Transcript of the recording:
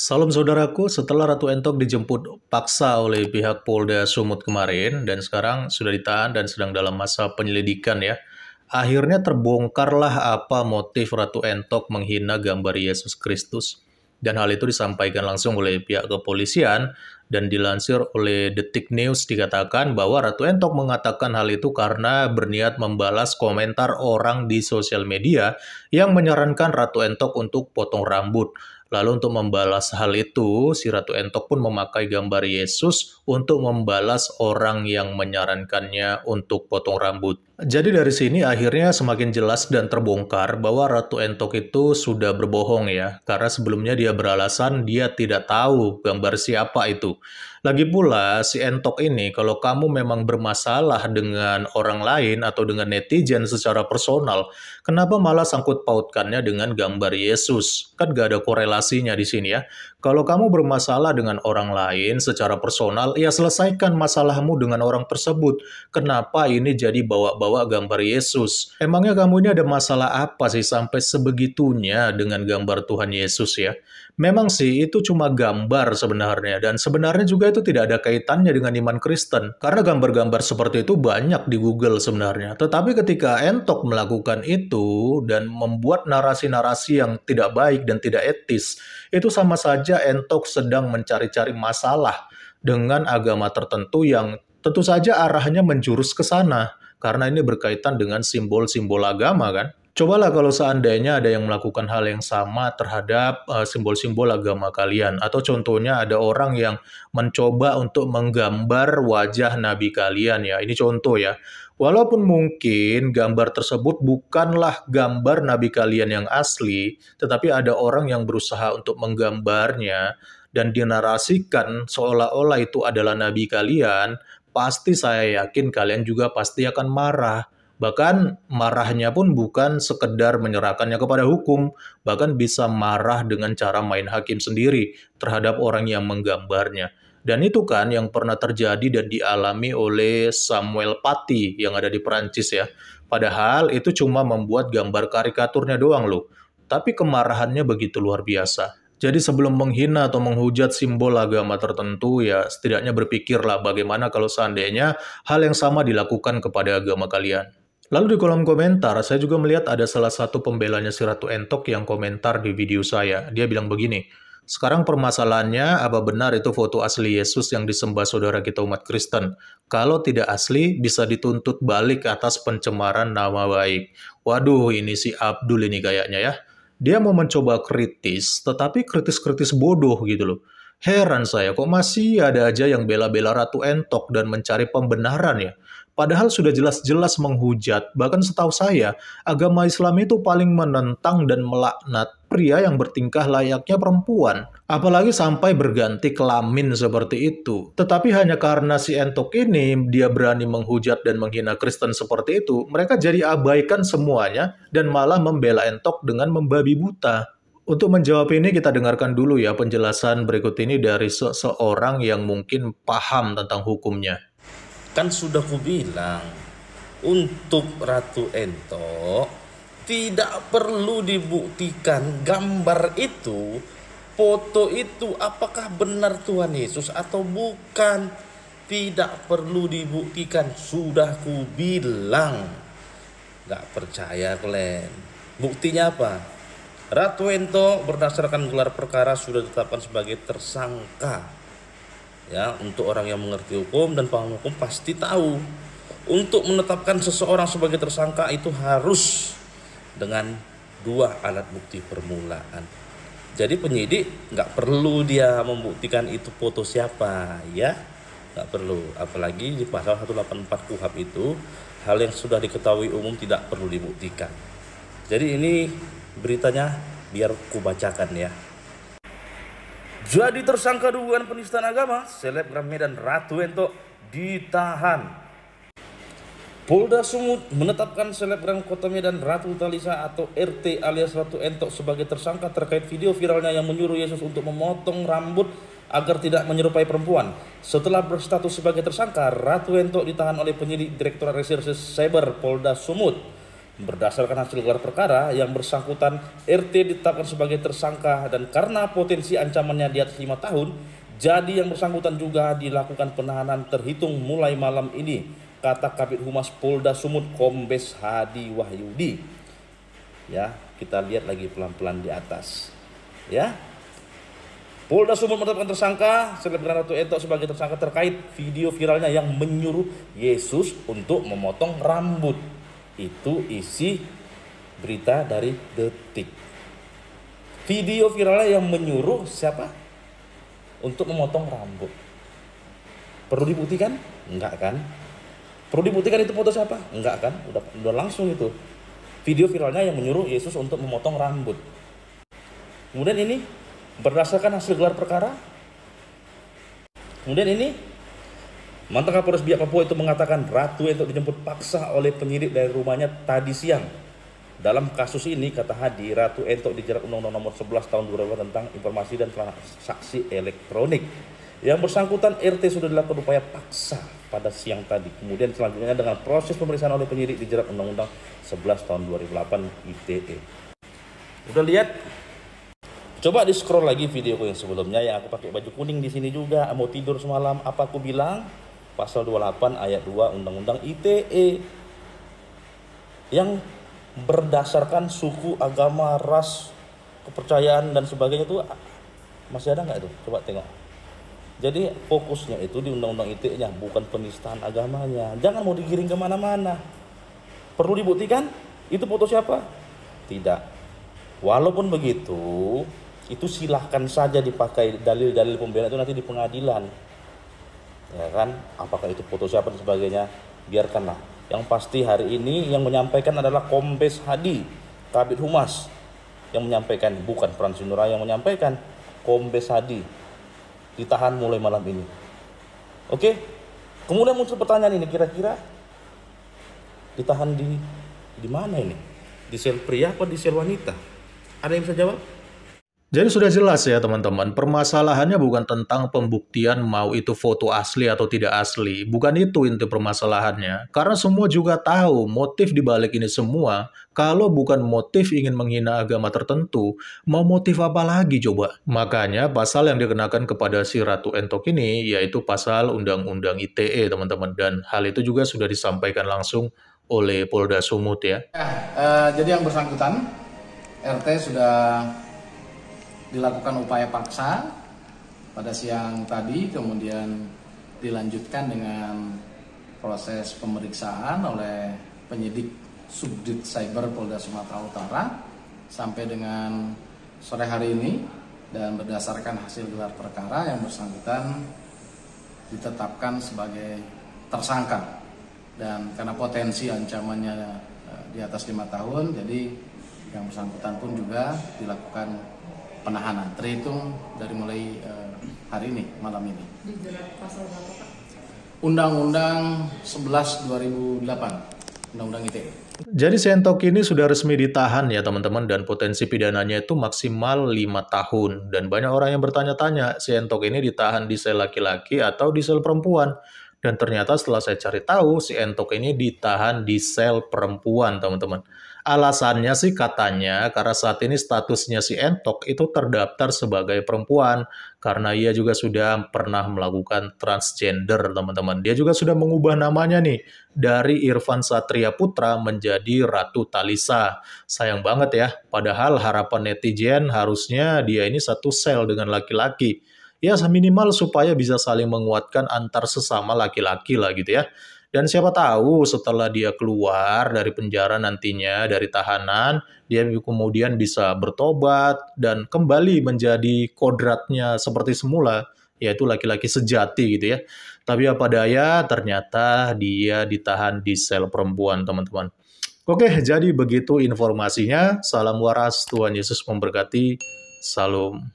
Salam saudaraku, setelah Ratu Entok dijemput paksa oleh pihak Polda Sumut kemarin dan sekarang sudah ditahan dan sedang dalam masa penyelidikan ya. Akhirnya terbongkarlah apa motif Ratu Entok menghina gambar Yesus Kristus. Dan hal itu disampaikan langsung oleh pihak kepolisian dan dilansir oleh Detik News dikatakan bahwa Ratu Entok mengatakan hal itu karena berniat membalas komentar orang di sosial media yang menyarankan Ratu Entok untuk potong rambut. Lalu untuk membalas hal itu, si Ratu Entok pun memakai gambar Yesus untuk membalas orang yang menyarankannya untuk potong rambut. Jadi dari sini akhirnya semakin jelas dan terbongkar bahwa Ratu Entok itu sudah berbohong ya, karena sebelumnya dia beralasan dia tidak tahu gambar siapa itu. Lagi pula si Entok ini kalau kamu memang bermasalah dengan orang lain atau dengan netizen secara personal, kenapa malah sangkut pautkannya dengan gambar Yesus? Kan gak ada korelasinya di sini ya. Kalau kamu bermasalah dengan orang lain secara personal, ya selesaikan masalahmu dengan orang tersebut. Kenapa ini jadi bawa-bawa gambar Yesus? Emangnya kamu ini ada masalah apa sih sampai sebegitunya dengan gambar Tuhan Yesus ya? Memang sih itu cuma gambar sebenarnya, dan sebenarnya juga itu tidak ada kaitannya dengan iman Kristen. Karena gambar-gambar seperti itu banyak di Google sebenarnya. Tetapi ketika Entok melakukan itu dan membuat narasi-narasi yang tidak baik dan tidak etis, itu sama saja Entok sedang mencari-cari masalah dengan agama tertentu yang tentu saja arahnya menjurus ke sana. Karena ini berkaitan dengan simbol-simbol agama kan. Cobalah kalau seandainya ada yang melakukan hal yang sama terhadap simbol-simbol agama kalian. Atau contohnya ada orang yang mencoba untuk menggambar wajah nabi kalian ya. Ini contoh ya. Walaupun mungkin gambar tersebut bukanlah gambar nabi kalian yang asli, tetapi ada orang yang berusaha untuk menggambarnya dan dinarasikan seolah-olah itu adalah nabi kalian, pasti saya yakin kalian juga pasti akan marah. Bahkan marahnya pun bukan sekedar menyerahkannya kepada hukum, bahkan bisa marah dengan cara main hakim sendiri terhadap orang yang menggambarnya. Dan itu kan yang pernah terjadi dan dialami oleh Samuel Paty yang ada di Perancis ya. Padahal itu cuma membuat gambar karikaturnya doang loh. Tapi kemarahannya begitu luar biasa. Jadi sebelum menghina atau menghujat simbol agama tertentu ya setidaknya berpikirlah bagaimana kalau seandainya hal yang sama dilakukan kepada agama kalian. Lalu di kolom komentar, saya juga melihat ada salah satu pembelanya si Ratu Entok yang komentar di video saya. Dia bilang begini, sekarang permasalahannya apa benar itu foto asli Yesus yang disembah saudara kita umat Kristen? Kalau tidak asli, bisa dituntut balik atas pencemaran nama baik. Waduh, ini si Abdul ini kayaknya ya. Dia mau mencoba kritis, tetapi kritis-kritis bodoh gitu loh. Heran saya, kok masih ada aja yang bela-bela Ratu Entok dan mencari pembenaran ya? Padahal sudah jelas-jelas menghujat, bahkan setahu saya, agama Islam itu paling menentang dan melaknat pria yang bertingkah layaknya perempuan. Apalagi sampai berganti kelamin seperti itu. Tetapi hanya karena si Entok ini, dia berani menghujat dan menghina Kristen seperti itu, mereka jadi abaikan semuanya dan malah membela Entok dengan membabi buta. Untuk menjawab ini kita dengarkan dulu ya penjelasan berikut ini dari seseorang yang mungkin paham tentang hukumnya. Kan sudah kubilang, untuk Ratu Entok tidak perlu dibuktikan gambar itu, foto itu apakah benar Tuhan Yesus atau bukan. Tidak perlu dibuktikan, sudah kubilang. Gak percaya kalian. Buktinya apa? Ratu Entok berdasarkan gelar perkara sudah ditetapkan sebagai tersangka. Ya, untuk orang yang mengerti hukum dan paham hukum pasti tahu. Untuk menetapkan seseorang sebagai tersangka itu harus dengan dua alat bukti permulaan. Jadi penyidik nggak perlu dia membuktikan itu foto siapa, ya, nggak perlu. Apalagi di pasal 184 KUHP itu hal yang sudah diketahui umum tidak perlu dibuktikan. Jadi ini beritanya biar kubacakan ya. Jadi tersangka dugaan penistaan agama, selebgram Medan Ratu Entok ditahan. Polda Sumut menetapkan selebgram Kota Medan Ratu Talisa atau RT alias Ratu Entok sebagai tersangka terkait video viralnya yang menyuruh Yesus untuk memotong rambut agar tidak menyerupai perempuan. Setelah berstatus sebagai tersangka, Ratu Entok ditahan oleh penyidik Direktorat Reserse Cyber Polda Sumut. Berdasarkan hasil gelar perkara, yang bersangkutan RT ditetapkan sebagai tersangka dan karena potensi ancamannya di atas 5 tahun, jadi yang bersangkutan juga dilakukan penahanan terhitung mulai malam ini, kata Kabid Humas Polda Sumut Kombes Hadi Wahyudi. Ya, kita lihat lagi pelan-pelan di atas. Ya. Polda Sumut menetapkan tersangka selebgram Ratu Entok sebagai tersangka terkait video viralnya yang menyuruh Yesus untuk memotong rambut. Itu isi berita dari Detik. Video viralnya yang menyuruh siapa? Untuk memotong rambut. Perlu dibuktikan? Enggak kan? Perlu dibuktikan itu foto siapa? Enggak kan? Udah langsung itu. Video viralnya yang menyuruh Yesus untuk memotong rambut. Kemudian ini berdasarkan hasil gelar perkara. Kemudian ini mantan Kapolres Biak Papua itu mengatakan Ratu Entok dijemput paksa oleh penyidik dari rumahnya tadi siang. Dalam kasus ini, kata Hadi, Ratu Entok dijerat Undang-Undang Nomor 11 Tahun 2000 tentang Informasi dan Transaksi Elektronik. Yang bersangkutan RT sudah dilakukan upaya paksa pada siang tadi. Kemudian selanjutnya dengan proses pemeriksaan oleh penyidik dijerat Undang-Undang 11 Tahun 2008 ITE. Udah lihat? Coba di scroll lagi videoku yang sebelumnya yang aku pakai baju kuning di sini juga. Mau tidur semalam, apa aku bilang? Pasal 28 ayat 2 Undang-Undang ITE yang berdasarkan suku, agama, ras, kepercayaan dan sebagainya itu masih ada nggak itu? Coba tengok. Jadi fokusnya itu di Undang-Undang ITE-nya, bukan penistaan agamanya. Jangan mau digiring kemana-mana. Perlu dibuktikan? Itu foto siapa? Tidak. Walaupun begitu, itu silahkan saja dipakai dalil-dalil pembelaan itu nanti di pengadilan. Ya kan, apakah itu foto siapa dan sebagainya, biarkanlah. Yang pasti hari ini yang menyampaikan adalah Kombes Hadi, Kabid Humas yang menyampaikan, bukan Frans Nura yang menyampaikan. Kombes Hadi ditahan mulai malam ini. Oke, kemudian muncul pertanyaan ini, kira-kira ditahan di mana ini? Di sel pria apa di sel wanita? Ada yang bisa jawab? Jadi sudah jelas ya teman-teman, permasalahannya bukan tentang pembuktian mau itu foto asli atau tidak asli. Bukan itu inti permasalahannya. Karena semua juga tahu motif dibalik ini semua, kalau bukan motif ingin menghina agama tertentu, mau motif apa lagi coba? Makanya pasal yang dikenakan kepada si Ratu Entok ini, yaitu pasal Undang-Undang ITE teman-teman. Dan hal itu juga sudah disampaikan langsung oleh Polda Sumut ya. Jadi yang bersangkutan, RT sudah dilakukan upaya paksa pada siang tadi, kemudian dilanjutkan dengan proses pemeriksaan oleh penyidik Subdit Cyber Polda Sumatera Utara sampai dengan sore hari ini, dan berdasarkan hasil gelar perkara yang bersangkutan ditetapkan sebagai tersangka, dan karena potensi ancamannya di atas 5 tahun, jadi yang bersangkutan pun juga dilakukan penahanan terhitung dari mulai hari ini, malam ini. Dijerat pasal berapa, Pak? Undang-Undang 11 2008, Undang-Undang ITE. Jadi si Entok ini sudah resmi ditahan ya teman-teman, dan potensi pidananya itu maksimal 5 tahun. Dan banyak orang yang bertanya-tanya, si Entok ini ditahan di sel laki-laki atau di sel perempuan. Dan ternyata setelah saya cari tahu, si Entok ini ditahan di sel perempuan teman-teman. Alasannya sih katanya karena saat ini statusnya si Entok itu terdaftar sebagai perempuan. Karena ia juga sudah pernah melakukan transgender teman-teman. Dia juga sudah mengubah namanya nih dari Irfan Satria Putra menjadi Ratu Talisa. Sayang banget ya, padahal harapan netizen harusnya dia ini satu sel dengan laki-laki. Ya minimal supaya bisa saling menguatkan antar sesama laki-laki lah gitu ya. Dan siapa tahu setelah dia keluar dari penjara nantinya, dari tahanan, dia kemudian bisa bertobat dan kembali menjadi kodratnya seperti semula, yaitu laki-laki sejati gitu ya. Tapi apa daya, ternyata dia ditahan di sel perempuan teman-teman. Oke, jadi begitu informasinya. Salam waras, Tuhan Yesus memberkati. Salam.